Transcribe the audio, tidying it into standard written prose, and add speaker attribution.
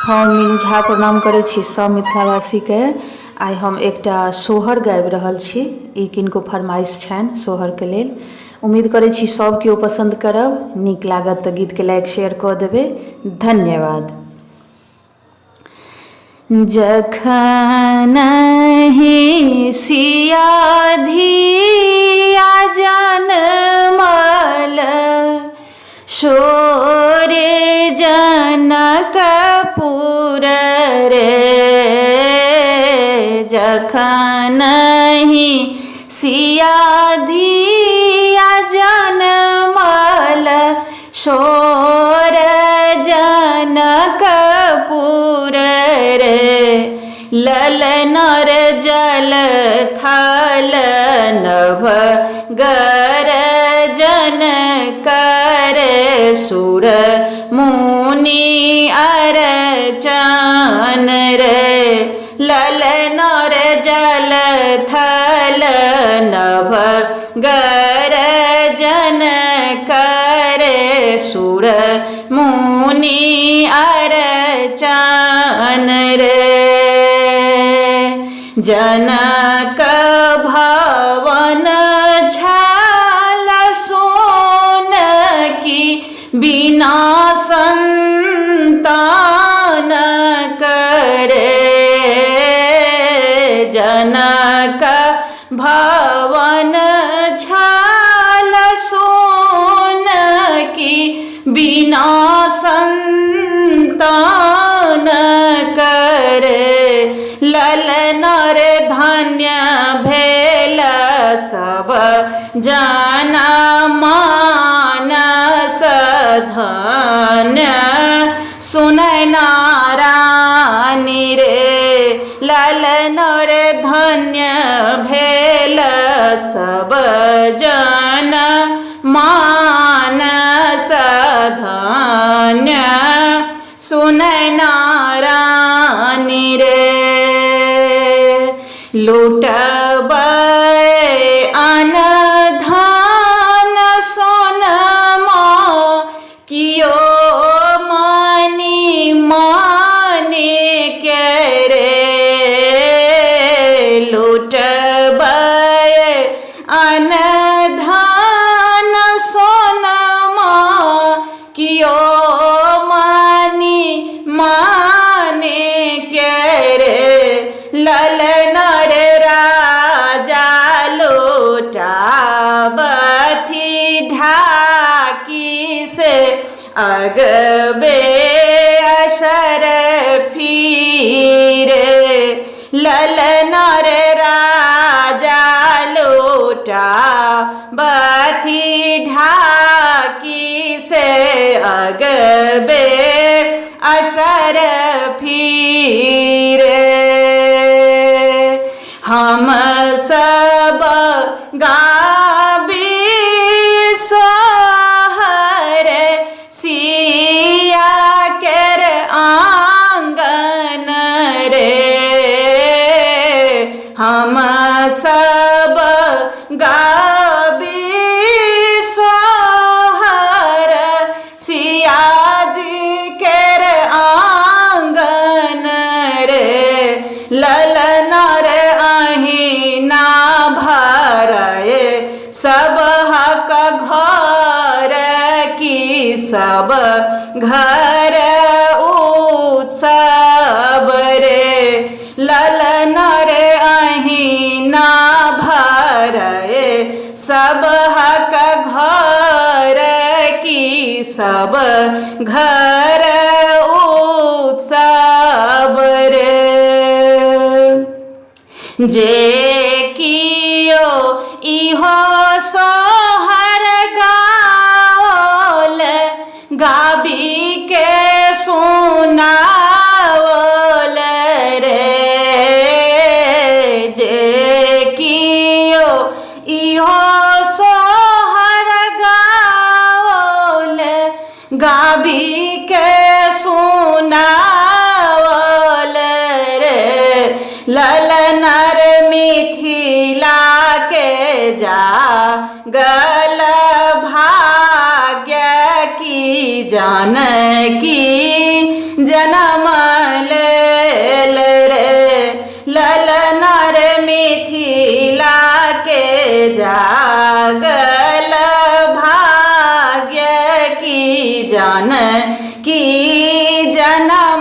Speaker 1: हम मीनू झा प्रणाम करै छी सब मिथिलावासी के। आइ हम एकटा सोहर गाबि रहल छी। ई किनको फरमाइश छनि सोहर के लेल। उम्मीद करै छी सब केओ पसंद करब। नीक लागत तऽ गीत के लाइक शेयर कऽ देबै। धन्यवाद। जखन सिया धिया जनमल शोरे जनकपुर रे, जखन सिया धिया जनमल शोर जनकपुर रे, ललनर जल थल नभ गरजन करे सुर मुनि अर्चन रे, ललनर जल थल नभ गरजन करे सुर मुनि अर्चन रे, जनक भवन झाल सोन की बिना संतान करे, जनक भवन झाल सोन की बिना संतान करे, ललनर धन्य भेल सब जना मानस धन्य सुनय नारायणी रे, ललनर धन्य भेल सब जन मानस धन्य सुनय नारायणी रे, लुटबै अन धन सोनमा कियो मनि माने के रे, लुटबै अन धन सोनमा कियो मनि माने के रे, ललनर राजा लुटाबथि ढाकी से अगबे असर फिरे, ललनर राजा लुटाबथि ढाकी से अगबे असर फिरे, हम सब गाबी सोहर सिया केर आंगन रे, हम सब गाबी सोहर सिया जी केर आंगन रे, ललनर अहिना भरए सब हक घर की सब घर उत्सव रे, ललनर अहिना भरए सब हक घर की सब घर उत्सव रे, जे कियो इहो सोहर गाओल गाबी के सुनाओल रे, जे कियो इहो सोहर गाओल गाबी के सुनाओल रे, ललनर मिथिला के जागल भाग्य की जानकी जनम जागल भाग्य की जन की जना